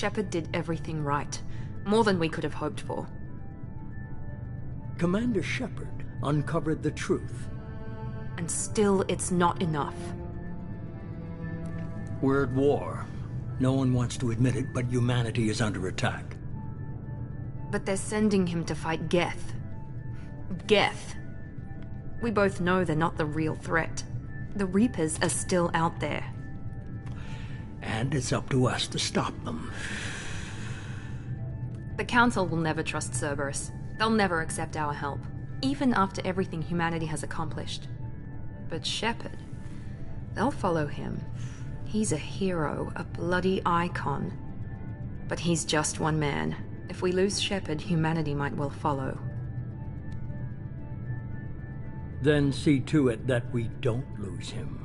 Shepard did everything right. More than we could have hoped for. Commander Shepard uncovered the truth. And still, it's not enough. We're at war. No one wants to admit it, but humanity is under attack. But they're sending him to fight Geth. Geth. We both know they're not the real threat. The Reapers are still out there. And it's up to us to stop them. The Council will never trust Cerberus. They'll never accept our help, even after everything humanity has accomplished. But Shepard, they'll follow him. He's a hero, a bloody icon. But he's just one man. If we lose Shepard, humanity might well follow. Then see to it that we don't lose him.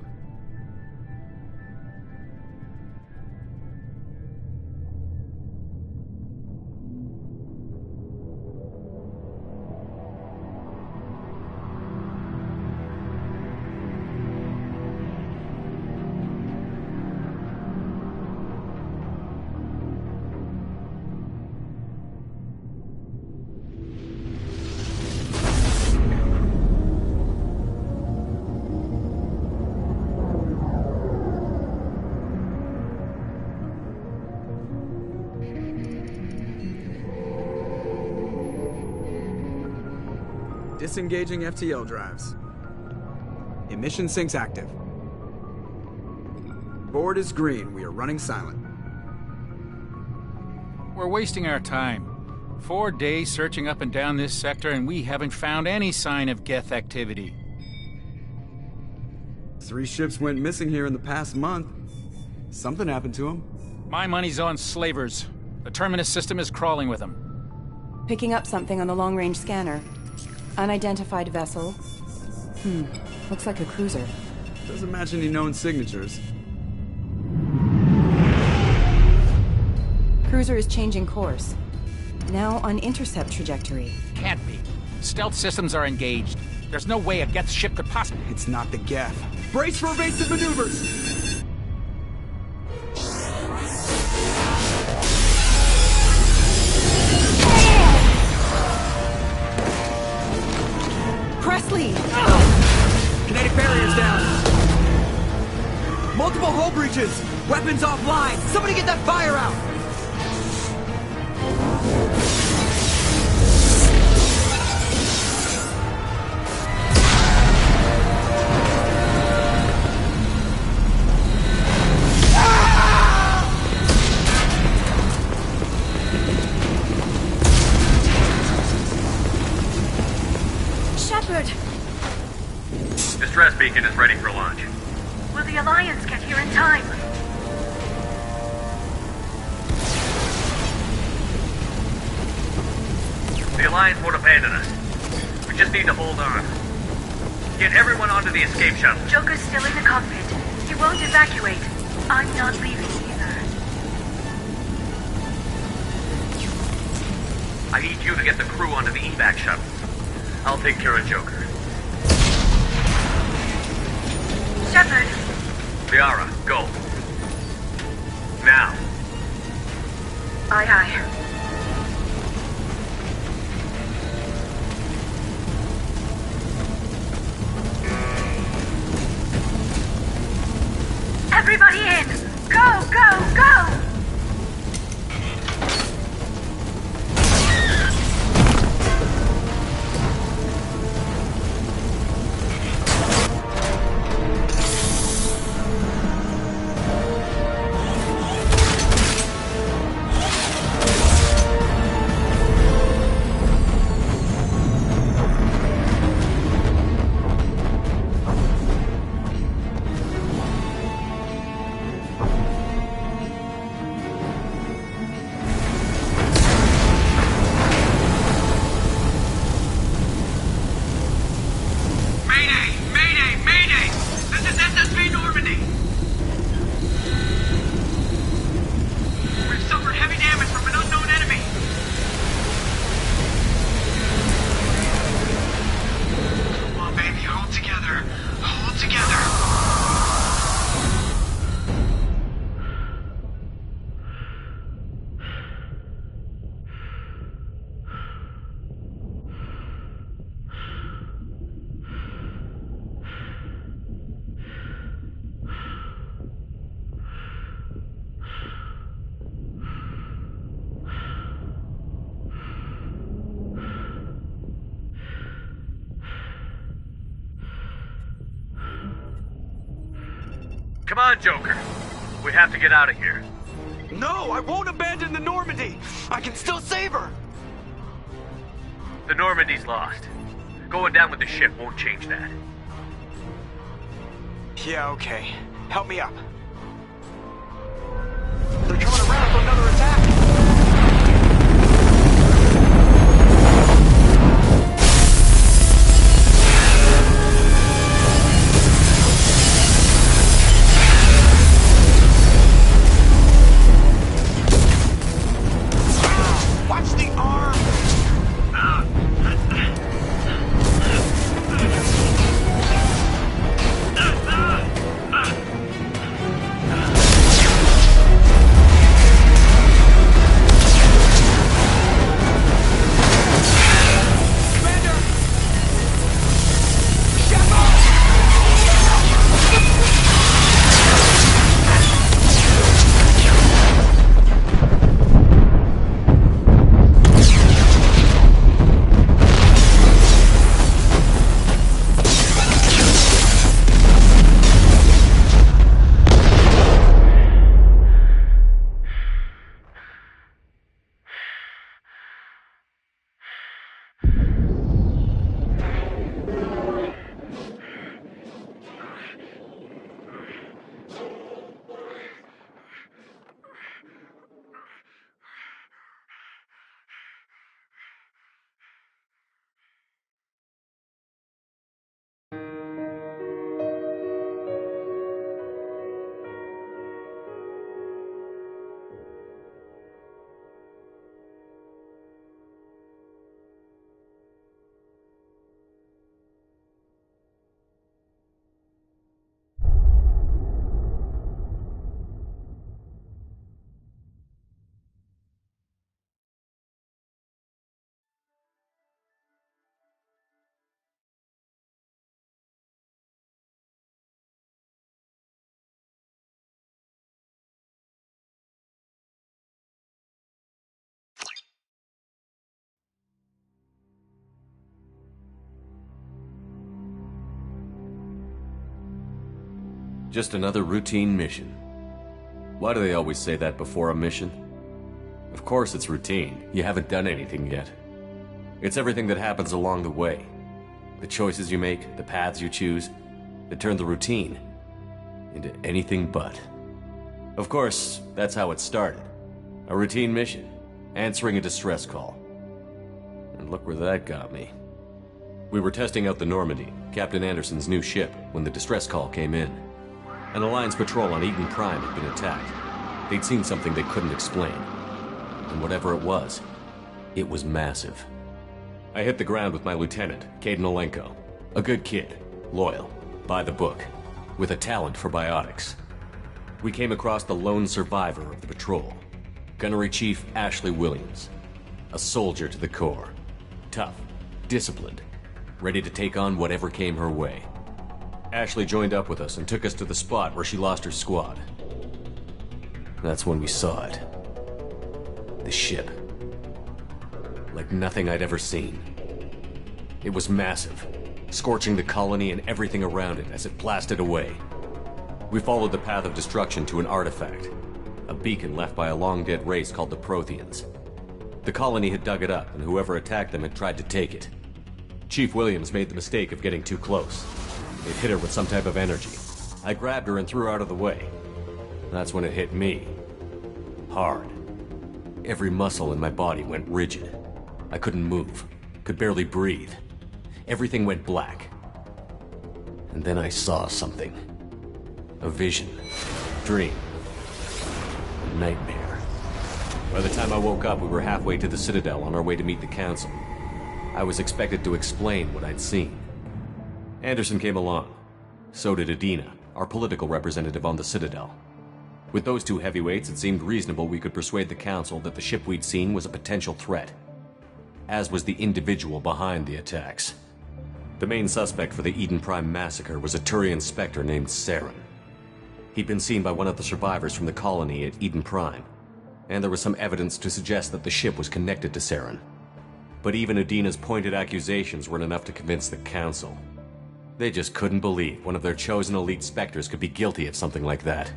Disengaging FTL drives. Emission sinks active. Board is green. We are running silent. We're wasting our time. 4 days searching up and down this sector, and we haven't found any sign of Geth activity. 3 ships went missing here in the past month. Something happened to them. My money's on slavers. The Terminus system is crawling with them. Picking up something on the long-range scanner. Unidentified vessel. Looks like a cruiser. Doesn't match any known signatures. Cruiser is changing course. Now on intercept trajectory. Can't be. Stealth systems are engaged. There's no way a Geth ship could possibly... It's not the Geth. Brace for evasive maneuvers! Presley! Kinetic barriers down! Multiple hull breaches! Weapons offline! Somebody get that fire out! Distress beacon is ready for launch. Will the Alliance get here in time? The Alliance won't abandon us. We just need to hold on. Get everyone onto the escape shuttle. Joker's still in the cockpit. He won't evacuate. I'm not leaving either. I need you to get the crew onto the evac shuttle. I'll take care of Joker. Shepard! Liara, go. Now. Aye, aye. Everybody in! Go, go, go! Come on, Joker. We have to get out of here. No, I won't abandon the Normandy. I can still save her. The Normandy's lost. Going down with the ship won't change that. Yeah, okay. Help me up. They're coming around for another attack. Watch the arm! Just another routine mission. Why do they always say that before a mission? Of course it's routine. You haven't done anything yet. It's everything that happens along the way. The choices you make, the paths you choose, that turn the routine into anything but. Of course, that's how it started. A routine mission, answering a distress call. And look where that got me. We were testing out the Normandy, Captain Anderson's new ship, when the distress call came in. An Alliance patrol on Eden Prime had been attacked. They'd seen something they couldn't explain. And whatever it was massive. I hit the ground with my lieutenant, Caden Olenko. A good kid, loyal, by the book, with a talent for biotics. We came across the lone survivor of the patrol, Gunnery Chief Ashley Williams. A soldier to the core. Tough, disciplined, ready to take on whatever came her way. Ashley joined up with us and took us to the spot where she lost her squad. That's when we saw it. The ship. Like nothing I'd ever seen. It was massive, scorching the colony and everything around it as it blasted away. We followed the path of destruction to an artifact, a beacon left by a long-dead race called the Protheans. The colony had dug it up, and whoever attacked them had tried to take it. Chief Williams made the mistake of getting too close. It hit her with some type of energy. I grabbed her and threw her out of the way. That's when it hit me. Hard. Every muscle in my body went rigid. I couldn't move, could barely breathe. Everything went black. And then I saw something. A vision. Dream. A nightmare. By the time I woke up, we were halfway to the Citadel on our way to meet the Council. I was expected to explain what I'd seen. Anderson came along. So did Adina, our political representative on the Citadel. With those two heavyweights, it seemed reasonable we could persuade the Council that the ship we'd seen was a potential threat, as was the individual behind the attacks. The main suspect for the Eden Prime massacre was a Turian Spectre named Saren. He'd been seen by one of the survivors from the colony at Eden Prime, and there was some evidence to suggest that the ship was connected to Saren. But even Adina's pointed accusations weren't enough to convince the Council. They just couldn't believe one of their chosen elite Spectres could be guilty of something like that.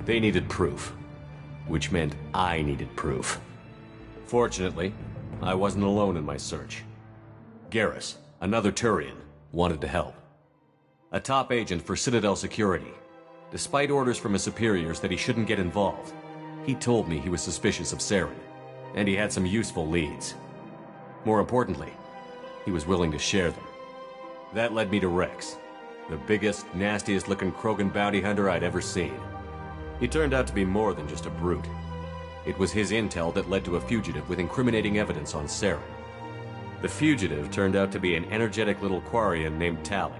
They needed proof, which meant I needed proof. Fortunately, I wasn't alone in my search. Garrus, another Turian, wanted to help. A top agent for Citadel Security. Despite orders from his superiors that he shouldn't get involved, he told me he was suspicious of Saren, and he had some useful leads. More importantly, he was willing to share them. That led me to Rex, the biggest, nastiest-looking Krogan bounty hunter I'd ever seen. He turned out to be more than just a brute. It was his intel that led to a fugitive with incriminating evidence on Saren. The fugitive turned out to be an energetic little Quarian named Tali.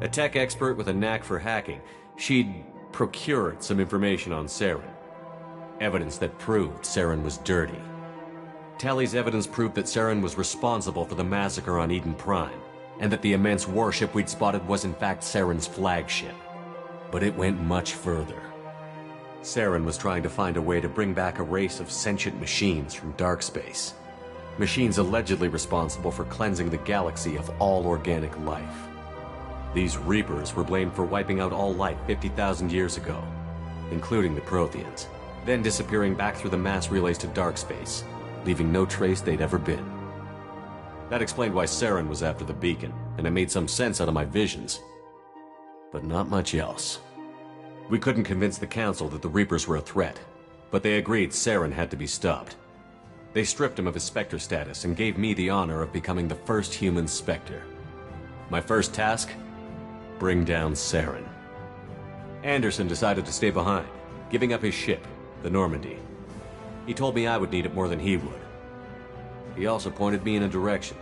A tech expert with a knack for hacking, she'd procured some information on Saren. Evidence that proved Saren was dirty. Tali's evidence proved that Saren was responsible for the massacre on Eden Prime, and that the immense warship we'd spotted was in fact Saren's flagship. But it went much further. Saren was trying to find a way to bring back a race of sentient machines from dark space. Machines allegedly responsible for cleansing the galaxy of all organic life. These Reapers were blamed for wiping out all life 50,000 years ago, including the Protheans, then disappearing back through the mass relays to dark space, leaving no trace they'd ever been. That explained why Saren was after the beacon, and it made some sense out of my visions. But not much else. We couldn't convince the Council that the Reapers were a threat, but they agreed Saren had to be stopped. They stripped him of his Spectre status and gave me the honor of becoming the first human Spectre. My first task? Bring down Saren. Anderson decided to stay behind, giving up his ship, the Normandy. He told me I would need it more than he would. He also pointed me in a direction.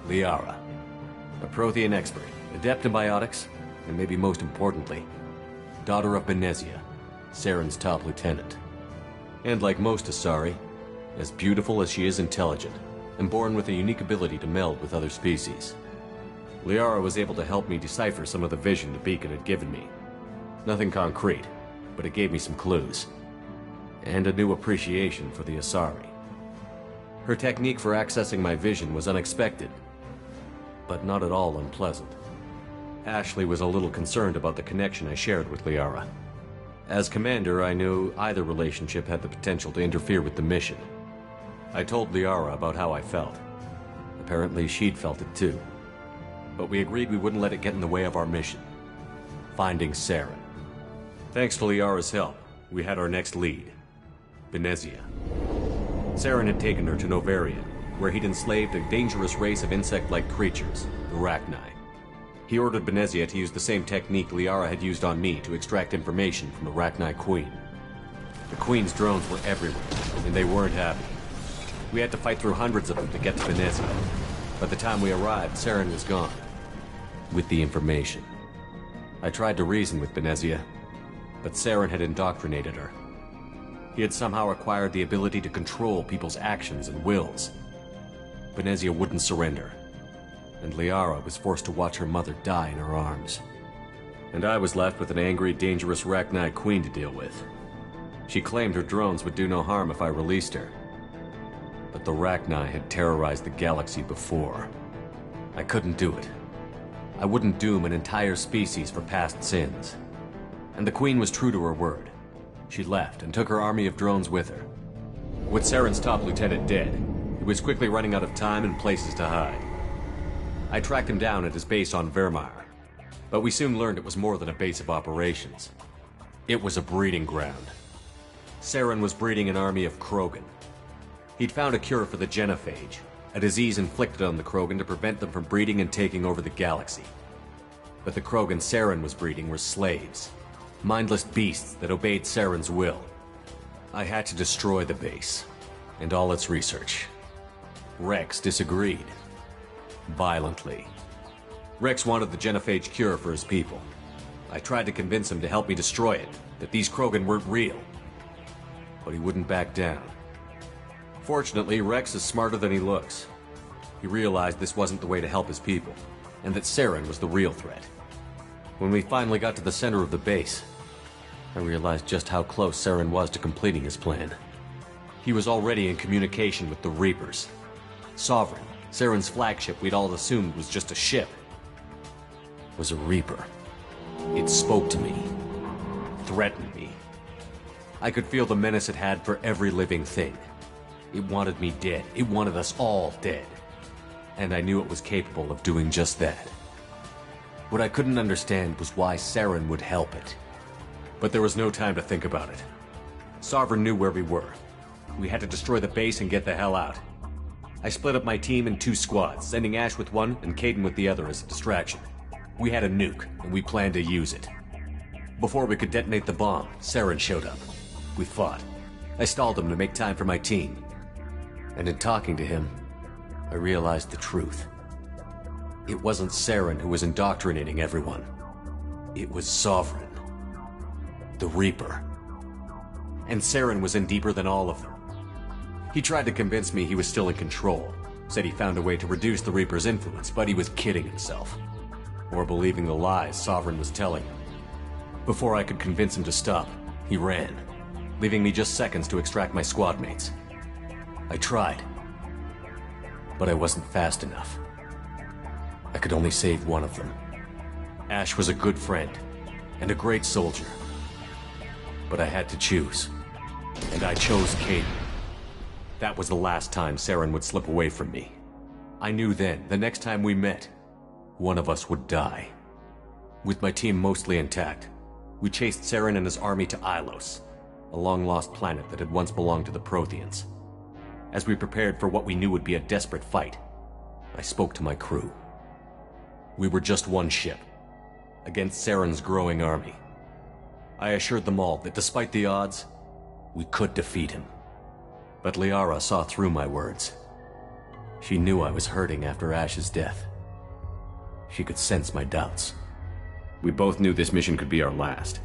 Liara, a Prothean expert, adept in biotics, and maybe most importantly, daughter of Benezia, Saren's top lieutenant. And like most Asari, as beautiful as she is intelligent, and born with a unique ability to meld with other species. Liara was able to help me decipher some of the vision the beacon had given me. Nothing concrete, but it gave me some clues. And a new appreciation for the Asari. Her technique for accessing my vision was unexpected, but not at all unpleasant. Ashley was a little concerned about the connection I shared with Liara. As commander, I knew either relationship had the potential to interfere with the mission. I told Liara about how I felt. Apparently she'd felt it too. But we agreed we wouldn't let it get in the way of our mission. Finding Saren. Thanks to Liara's help, we had our next lead. Benezia. Saren had taken her to Novaria, where he'd enslaved a dangerous race of insect-like creatures, the Rachni. He ordered Benezia to use the same technique Liara had used on me to extract information from the Rachni Queen. The Queen's drones were everywhere, and they weren't happy. We had to fight through hundreds of them to get to Benezia. By the time we arrived, Saren was gone. With the information. I tried to reason with Benezia, but Saren had indoctrinated her. He had somehow acquired the ability to control people's actions and wills. Benezia wouldn't surrender, and Liara was forced to watch her mother die in her arms. And I was left with an angry, dangerous Rachni Queen to deal with. She claimed her drones would do no harm if I released her. But the Rachni had terrorized the galaxy before. I couldn't do it. I wouldn't doom an entire species for past sins. And the Queen was true to her word. She left and took her army of drones with her. With Saren's top lieutenant dead, he was quickly running out of time and places to hide. I tracked him down at his base on Vermeer, but we soon learned it was more than a base of operations. It was a breeding ground. Saren was breeding an army of Krogan. He'd found a cure for the genophage, a disease inflicted on the Krogan to prevent them from breeding and taking over the galaxy. But the Krogan Saren was breeding were slaves, mindless beasts that obeyed Saren's will. I had to destroy the base, and all its research. Rex disagreed. Violently. Rex wanted the genophage cure for his people. I tried to convince him to help me destroy it, that these Krogan weren't real. But he wouldn't back down. Fortunately, Rex is smarter than he looks. He realized this wasn't the way to help his people, and that Saren was the real threat. When we finally got to the center of the base, I realized just how close Saren was to completing his plan. He was already in communication with the Reapers. Sovereign, Saren's flagship we'd all assumed was just a ship. was a Reaper. It spoke to me, threatened me. I could feel the menace it had for every living thing. It wanted me dead. It wanted us all dead. And I knew it was capable of doing just that. What I couldn't understand was why Saren would help it. But there was no time to think about it. Sovereign knew where we were. We had to destroy the base and get the hell out. I split up my team in 2 squads, sending Ash with one and Kaidan with the other as a distraction. We had a nuke, and we planned to use it. Before we could detonate the bomb, Saren showed up. We fought. I stalled him to make time for my team. And in talking to him, I realized the truth. It wasn't Saren who was indoctrinating everyone. It was Sovereign. The Reaper. And Saren was in deeper than all of them. He tried to convince me he was still in control. Said he found a way to reduce the Reaper's influence, but he was kidding himself. Or believing the lies Sovereign was telling him. Before I could convince him to stop, he ran, leaving me just seconds to extract my squad mates. I tried, but I wasn't fast enough. I could only save one of them. Ash was a good friend, and a great soldier. But I had to choose, and I chose Kaidan. That was the last time Saren would slip away from me. I knew then, the next time we met, one of us would die. With my team mostly intact, we chased Saren and his army to Ilos, a long-lost planet that had once belonged to the Protheans. As we prepared for what we knew would be a desperate fight, I spoke to my crew. We were just one ship, against Saren's growing army. I assured them all that despite the odds, we could defeat him. But Liara saw through my words. She knew I was hurting after Ash's death. She could sense my doubts. We both knew this mission could be our last.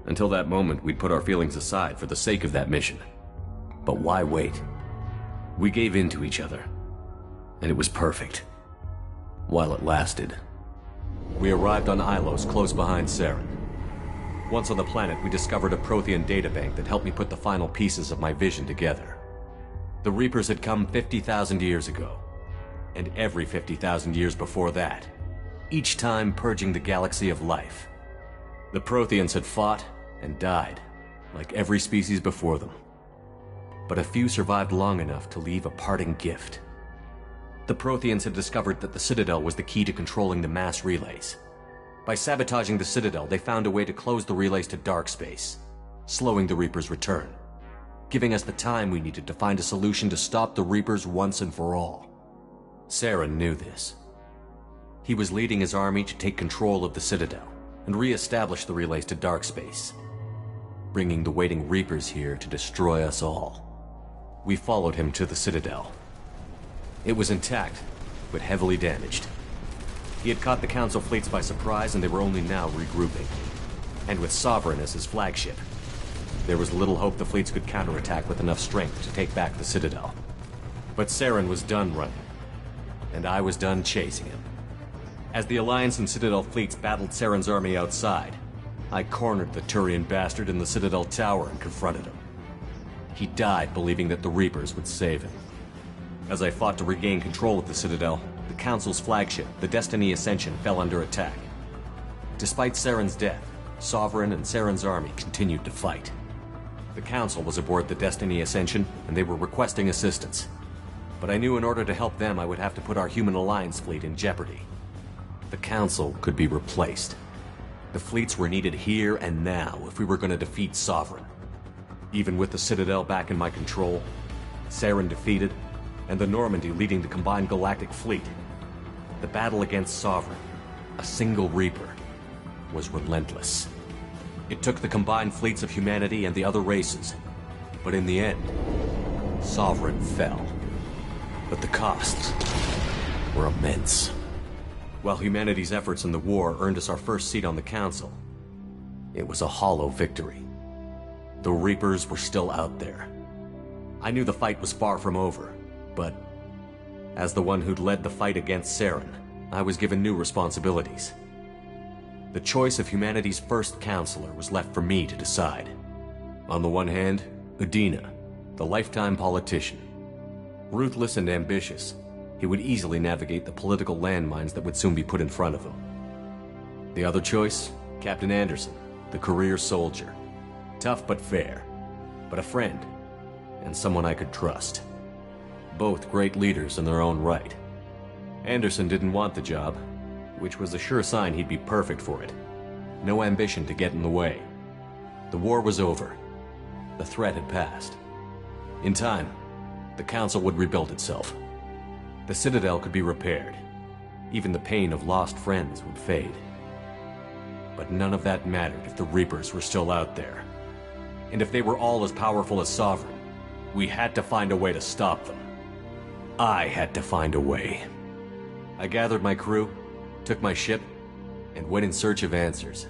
Until that moment, we'd put our feelings aside for the sake of that mission. But why wait? We gave in to each other, and it was perfect. While it lasted. We arrived on Ilos, close behind Saren. Once on the planet, we discovered a Prothean databank that helped me put the final pieces of my vision together. The Reapers had come 50,000 years ago, and every 50,000 years before that, each time purging the galaxy of life. The Protheans had fought and died, like every species before them. But a few survived long enough to leave a parting gift. The Protheans had discovered that the Citadel was the key to controlling the mass relays. By sabotaging the Citadel, they found a way to close the relays to dark space, slowing the Reapers' return, giving us the time we needed to find a solution to stop the Reapers once and for all. Saren knew this. He was leading his army to take control of the Citadel and re-establish the relays to dark space, bringing the waiting Reapers here to destroy us all. We followed him to the Citadel. It was intact, but heavily damaged. He had caught the Council fleets by surprise, and they were only now regrouping. And with Sovereign as his flagship, there was little hope the fleets could counterattack with enough strength to take back the Citadel. But Saren was done running, and I was done chasing him. As the Alliance and Citadel fleets battled Saren's army outside, I cornered the Turian bastard in the Citadel tower and confronted him. He died believing that the Reapers would save him. As I fought to regain control of the Citadel, the Council's flagship, the Destiny Ascension, fell under attack. Despite Saren's death, Sovereign and Saren's army continued to fight. The Council was aboard the Destiny Ascension, and they were requesting assistance. But I knew in order to help them, I would have to put our Human Alliance fleet in jeopardy. The Council could be replaced. The fleets were needed here and now if we were going to defeat Sovereign. Even with the Citadel back in my control, Saren defeated, and the Normandy leading the combined galactic fleet, the battle against Sovereign, a single Reaper, was relentless. It took the combined fleets of humanity and the other races, but in the end, Sovereign fell. But the costs were immense. While humanity's efforts in the war earned us our first seat on the Council, it was a hollow victory. The Reapers were still out there. I knew the fight was far from over, but as the one who'd led the fight against Saren, I was given new responsibilities. The choice of humanity's first counselor was left for me to decide. On the one hand, Udina, the lifetime politician. Ruthless and ambitious, he would easily navigate the political landmines that would soon be put in front of him. The other choice? Captain Anderson, the career soldier. Tough but fair, but a friend, and someone I could trust. Both great leaders in their own right. Anderson didn't want the job, which was a sure sign he'd be perfect for it. No ambition to get in the way. The war was over. The threat had passed. In time, the Council would rebuild itself. The Citadel could be repaired. Even the pain of lost friends would fade. But none of that mattered if the Reapers were still out there. And if they were all as powerful as Sovereign, we had to find a way to stop them. I had to find a way. I gathered my crew, took my ship, and went in search of answers.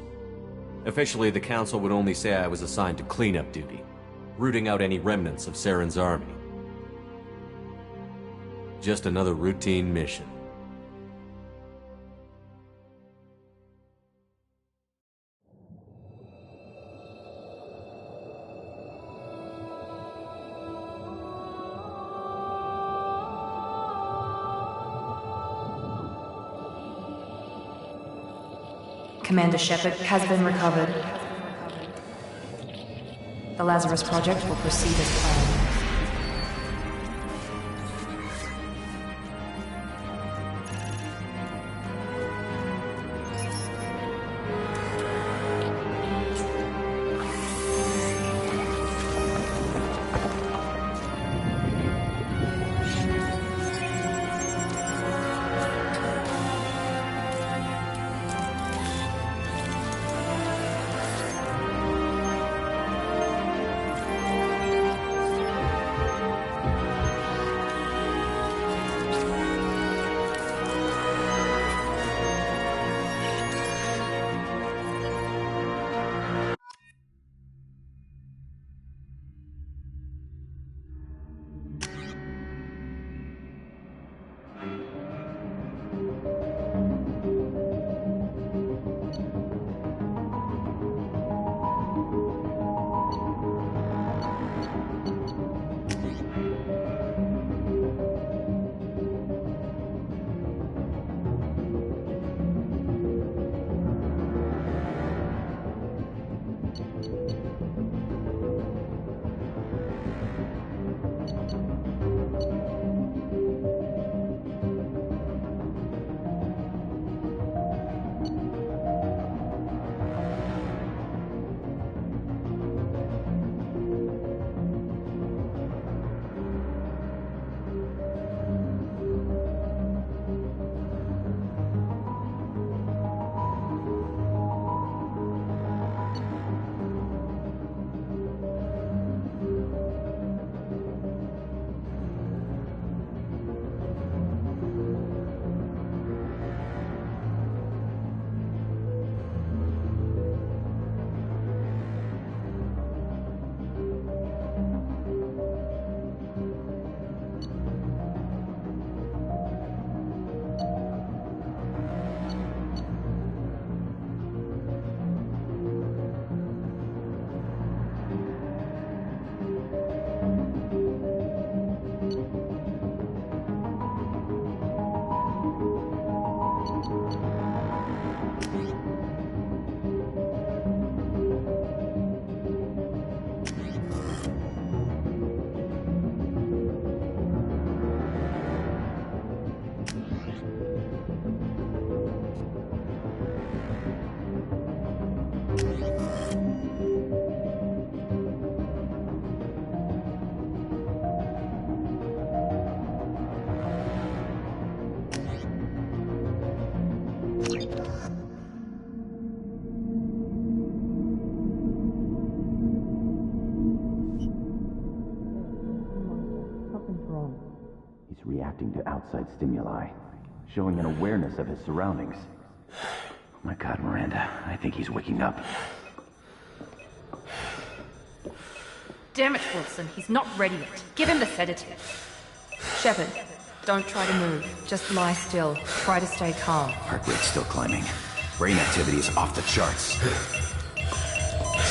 Officially, the Council would only say I was assigned to cleanup duty, rooting out any remnants of Saren's army. Just another routine mission. Commander Shepard has been recovered. The Lazarus Project will proceed as planned. He's reacting to outside stimuli, showing an awareness of his surroundings. Oh my God, Miranda, I think he's waking up. Damn it, Wilson, he's not ready yet. Give him the sedative. Shepard, don't try to move. Just lie still. Try to stay calm. Heart rate's still climbing. Brain activity is off the charts.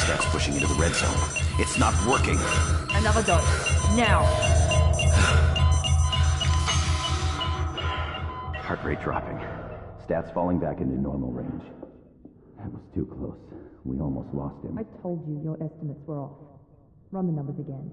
Steps pushing into the red zone. It's not working. Another dose. Now. Heart rate dropping. Stats falling back into normal range. That was too close. We almost lost him. I told you your estimates were off. Run the numbers again.